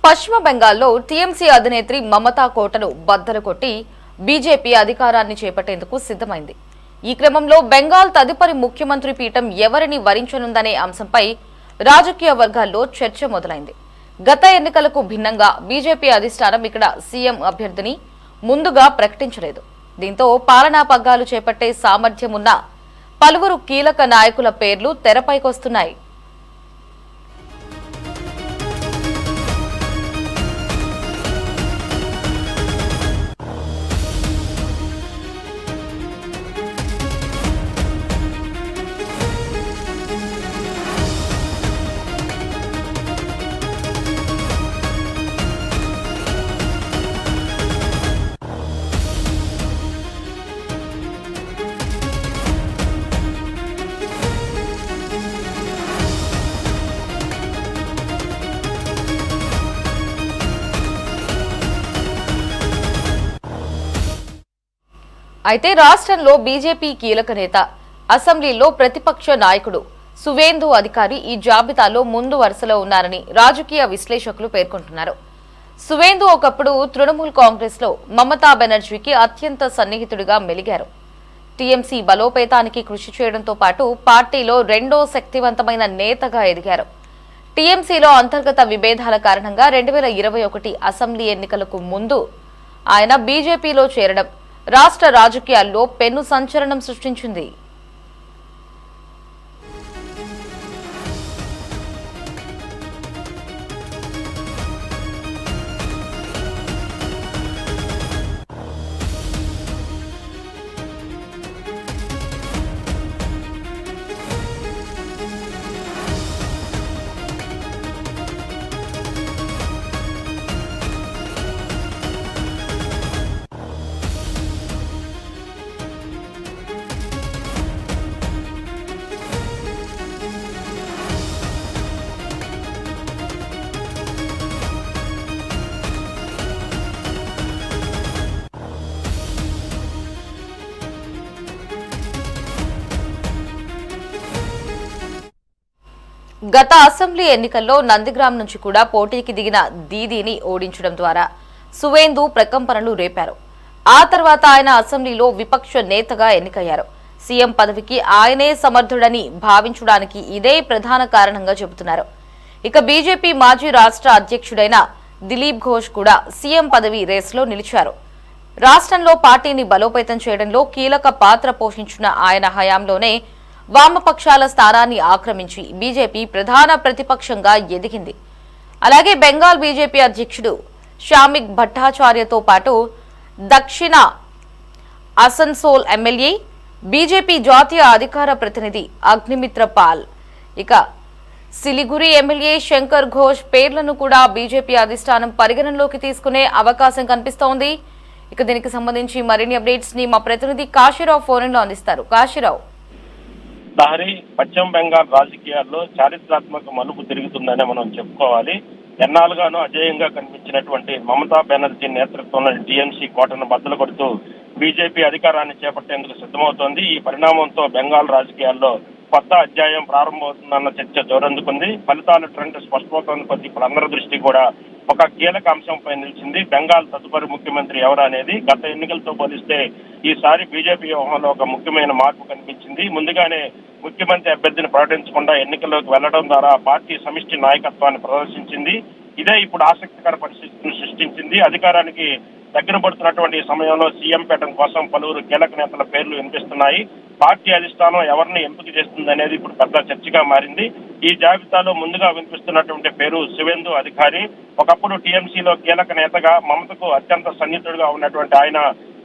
పశ్చిమ బెంగాల్లో టీఎంసీ అధినేత్రి మమతా కోటను బద్దలు కొట్టి బీజేపీ అధికారాన్ని చేపట్టేందుకు సిద్ధమైంది. ఈ క్రమంలో బెంగాల్ తదుపరి ముఖ్యమంత్రి పీఠం ఎవరిని వరించనుందనే అంశంపై రాజకీయ వర్గాల్లో చర్చ మొదలైంది. గత ఎన్నికలకు భిన్నంగా బీజేపీ అధిష్టానం ఇక్కడ సీఎం అభ్యర్థిని ముందుగా ప్రకటించలేదు. దీంతో పాలనా పగ్గాలు చేపట్టే సామర్థ్యం ఉన్న పలువురు కీలక నాయకుల పేర్లు తెరపైకొస్తున్నాయి. అయితే రాష్ట్రంలో బీజేపీ కీలక నేత, అసెంబ్లీలో ప్రతిపక్ష నాయకుడు సువేందు అధికారి ఈ జాబితాలో ముందు వరుసలో ఉన్నారని రాజకీయ విశ్లేషకులు పేర్కొంటున్నారు. సువేందు ఒకప్పుడు తృణమూల్ కాంగ్రెస్ లో మమతా బెనర్జీకి అత్యంత సన్నిహితుడిగా మెలిగారు. టీఎంసీ బలోపేతానికి కృషి చేయడంతో పాటు పార్టీలో రెండో శక్తివంతమైన నేతగా ఎదిగారు. టీఎంసీలో అంతర్గత విభేదాల కారణంగా 2021 అసెంబ్లీ ఎన్నికలకు ముందు ఆయన బీజేపీలో చేరడం రాష్ట్ర రాజకీయాల్లో పెను సంచలనం సృష్టించింది. గత అసెంబ్లీ ఎన్నికల్లో నందిగ్రామ్ నుంచి కూడా పోటీకి దిగిన దీదీని ఓడించడం ద్వారా సువేందు ప్రకంపనలు రేపారు. ఆ తర్వాత ఆయన అసెంబ్లీలో విపక్ష నేతగా ఎన్నికయ్యారు. సీఎం పదవికి ఆయనే సమర్థుడని భావించడానికి ఇదే ప్రధాన కారణంగా చెబుతున్నారు. ఇక బీజేపీ మాజీ రాష్ట్ర అధ్యక్షుడైన దిలీప్ ఘోష్ కూడా సీఎం పదవి రేసులో నిలిచారు. రాష్ట్రంలో పార్టీని బలోపేతం చేయడంలో కీలక పాత్ర పోషించిన ఆయన హయాంలోనే వామపక్షాల స్థానాన్ని ఆక్రమించి బీజేపీ ప్రధాన ప్రతిపక్షంగా ఎదిగింది. అలాగే బెంగాల్ బీజేపీ అధ్యక్షుడు షామిక్ భట్టాచార్యతో పాటు దక్షిణ అసన్సోల్ ఎమ్మెల్యే, బీజేపీ జాతీయ అధికార ప్రతినిధి అగ్నిమిత్ర పాల్, ఇక సిలిగురి ఎమ్మెల్యే శంకర్ ఘోష్ పేర్లను కూడా బీజేపీ అధిష్టానం పరిగణనలోకి తీసుకునే అవకాశం కనిపిస్తోంది. ఇక దీనికి సంబంధించి మరిన్ని అప్డేట్స్ ని మా ప్రతినిధి కాశీరావు ఫోన్ లో అందిస్తారు. కాశీరావు, దారి పశ్చిమ బెంగాల్ రాజకీయాల్లో చారిత్రాత్మక మలుపు తిరుగుతుందనే మనం చెప్పుకోవాలి. ఎన్నాళ్ళుగానూ అజేయంగా కనిపించినటువంటి మమతా బెనర్జీ నేతృత్వంలోని టీఎంసీ కోటను బద్దలు కొడుతూ బీజేపీ అధికారాన్ని చేపట్టేందుకు సిద్ధమవుతోంది. ఈ పరిణామంతో బెంగాల్ రాజకీయాల్లో కొత్త అధ్యాయం ప్రారంభమవుతుందన్న చర్చ జోరందుకుంది. ఫలితాల ట్రెండ్ స్పష్టమవుతోంది. కొద్ది ఇప్పుడు అందరి దృష్టి కూడా ఒక కీలక అంశంపై నిలిచింది. బెంగాల్ తదుపరి ముఖ్యమంత్రి ఎవరు అనేది. గత ఎన్నికలతో పోలిస్తే ఈసారి బీజేపీ వ్యూహంలో ఒక ముఖ్యమైన మార్పు కనిపించింది. ముందుగానే ముఖ్యమంత్రి అభ్యర్థిని ప్రకటించకుండా ఎన్నికల్లోకి వెళ్లడం ద్వారా పార్టీ సమిష్టి నాయకత్వాన్ని ప్రదర్శించింది. ఇదే ఇప్పుడు ఆసక్తికర పరిస్థితిని సృష్టించింది. అధికారానికి దగ్గర పడుతున్నటువంటి సమయంలో సీఎం పీఠం కోసం పలువురు కీలక నేతల పేర్లు వినిపిస్తున్నాయి. పార్టీ అధిష్టానం ఎవరిని ఎంపిక చేస్తుంది అనేది ఇప్పుడు పెద్ద చర్చగా మారింది. ఈ జాబితాలో ముందుగా వినిపిస్తున్నటువంటి పేరు సువేందు అధికారి. ఒకప్పుడు టీఎంసీలో కీలక నేతగా మమతకు అత్యంత సన్నిహితుడిగా ఉన్నటువంటి ఆయన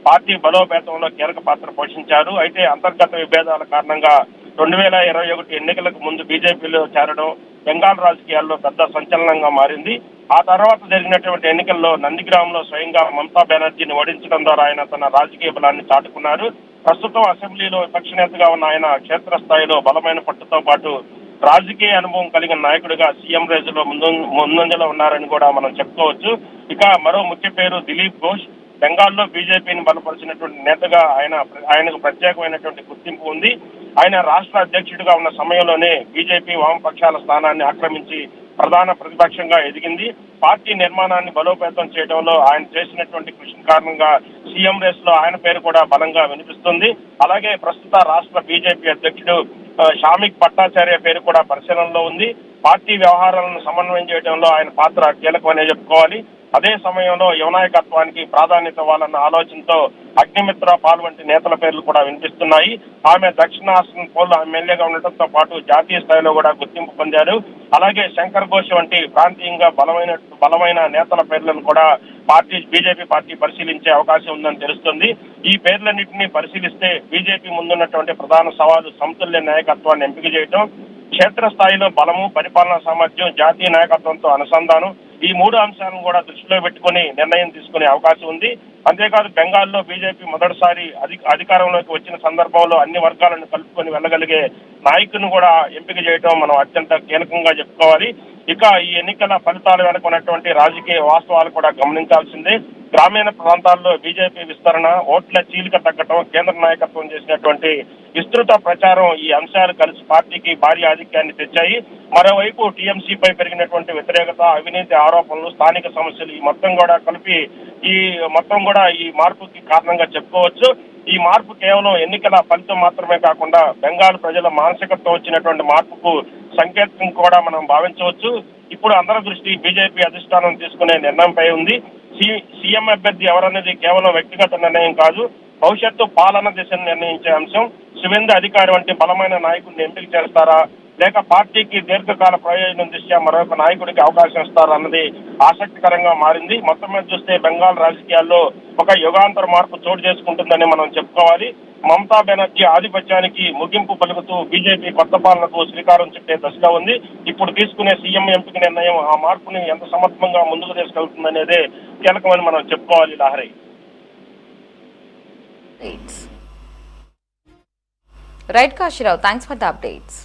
పార్టీ బలోపేతంలో కీలక పాత్ర పోషించారు. అయితే అంతర్గత విభేదాల కారణంగా 2021 ఎన్నికలకు ముందు బీజేపీలో చేరడం బెంగాల్ రాజకీయాల్లో పెద్ద సంచలనంగా మారింది. ఆ తర్వాత జరిగినటువంటి ఎన్నికల్లో నందిగ్రామ్లో స్వయంగా మమతా బెనర్జీని ఓడించడం ద్వారా ఆయన తన రాజకీయ బలాన్ని చాటుకున్నారు. ప్రస్తుతం అసెంబ్లీలో విపక్ష నేతగా ఉన్న ఆయన క్షేత్రస్థాయిలో బలమైన పట్టుతో పాటు రాజకీయ అనుభవం కలిగిన నాయకుడిగా సీఎం రేసులో ముందంజలో ఉన్నారని కూడా మనం చెప్పుకోవచ్చు. ఇక మరో ముఖ్య పేరు దిలీప్ ఘోష్. బెంగాల్లో బీజేపీని బలపరిచినటువంటి నేతగా ఆయనకు ప్రత్యేకమైనటువంటి గుర్తింపు ఉంది. ఆయన రాష్ట్ర అధ్యక్షుడిగా ఉన్న సమయంలోనే బీజేపీ వామపక్షాల స్థానాన్ని ఆక్రమించి ప్రధాన ప్రతిపక్షంగా ఎదిగింది. పార్టీ నిర్మాణాన్ని బలోపేతం చేయడంలో ఆయన చేసినటువంటి కృషి కారణంగా సీఎం రేస్ లో ఆయన పేరు కూడా బలంగా వినిపిస్తుంది. అలాగే ప్రస్తుత రాష్ట్ర బీజేపీ అధ్యక్షుడు షామిక్ భట్టాచార్య పేరు కూడా పరిశీలనలో ఉంది. పార్టీ వ్యవహారాలను సమన్వయం చేయడంలో ఆయన పాత్ర కీలకమనే చెప్పుకోవాలి. అదే సమయంలో యువనాయకత్వానికి ప్రాధాన్యత ఇవ్వాలన్న ఆలోచనతో అగ్నిమిత్ర పాల్ వంటి నేతల పేర్లు కూడా వినిపిస్తున్నాయి. ఆమె దక్షిణాసన్ పోల్ ఎమ్మెల్యేగా ఉండటంతో పాటు జాతీయ స్థాయిలో కూడా గుర్తింపు పొందారు. అలాగే శంకర్ ఘోష్ వంటి ప్రాంతీయంగా బలమైన నేతల పేర్లను కూడా బీజేపీ పార్టీ పరిశీలించే అవకాశం ఉందని తెలుస్తుంది. ఈ పేర్లన్నింటినీ పరిశీలిస్తే బీజేపీ ముందున్నటువంటి ప్రధాన సవాలు సమతుల్య నాయకత్వాన్ని ఎంపిక చేయడం, క్షేత్రస్థాయిలో బలము, పరిపాలనా సామర్థ్యం, జాతీయ నాయకత్వంతో అనుసంధానం, ఈ మూడు అంశాలను కూడా దృష్టిలో పెట్టుకుని నిర్ణయం తీసుకునే అవకాశం ఉంది. అంతేకాదు బెంగాల్లో బీజేపీ మొదటిసారి అధికారంలోకి వచ్చిన సందర్భంలో అన్ని వర్గాలను కలుపుకొని వెళ్ళగలిగే నాయకులను కూడా ఎంపిక చేయడం మనం అత్యంత కీలకంగా చెప్పుకోవాలి. ఇక ఈ ఎన్నికల ఫలితాలు వెనుక ఉన్నటువంటి రాజకీయ వాస్తవాలు కూడా గమనించాల్సిందే. గ్రామీణ ప్రాంతాల్లో బీజేపీ విస్తరణ, ఓట్ల చీలిక తగ్గటం, కేంద్ర నాయకత్వం చేసినటువంటి విస్తృత ప్రచారం ఈ అంశాలు కలిసి పార్టీకి భారీ ఆధిక్యాన్ని తెచ్చాయి. మరోవైపు టీఎంసీపై పెరిగినటువంటి వ్యతిరేకత, అవినీతి ఆరోపణలు, స్థానిక సమస్యలు ఈ మొత్తం కూడా ఈ మార్పుకి కారణంగా చెప్పుకోవచ్చు. ఈ మార్పు కేవలం ఎన్నికల ఫలితం మాత్రమే కాకుండా బెంగాల్ ప్రజల మానసికతతో వచ్చినటువంటి మార్పుకు సంకేతం కూడా మనం భావించవచ్చు. ఇప్పుడు అందరి దృష్టి బీజేపీ అధిష్టానం తీసుకునే నిర్ణయంపై ఉంది. సీఎం అభ్యర్థి ఎవరనేది కేవలం వ్యక్తిగత నిర్ణయం కాదు, భవిష్యత్తు పాలన దిశను నిర్ణయించే అంశం. శివేంద్ర అధికారి వంటి బలమైన నాయకుడిని ఎంపిక చేస్తారా, లేక పార్టీకి దీర్ఘకాల ప్రయోజనం దృష్ట్యా మరొక నాయకుడికి అవకాశం ఇస్తారా అన్నది ఆసక్తికరంగా మారింది. మొత్తం మీద చూస్తే బెంగాల్ రాజకీయాల్లో ఒక యుగాంతర మార్పు చోటు చేసుకుంటుందని మనం చెప్పుకోవాలి. మమతా బెనర్జీ ఆధిపత్యానికి ముగింపు పలుకుతూ బీజేపీ కొత్త పాలనకు శ్రీకారం చుట్టే దశలో ఉంది. ఇప్పుడు తీసుకునే సీఎం ఎంపిక నిర్ణయం ఆ మార్పుని ఎంత సమర్థంగా ముందుకు తీసుకెళ్తుందనేదే కీలకమని మనం చెప్పుకోవాలి. Lahari right Kasirao, thanks for the updates.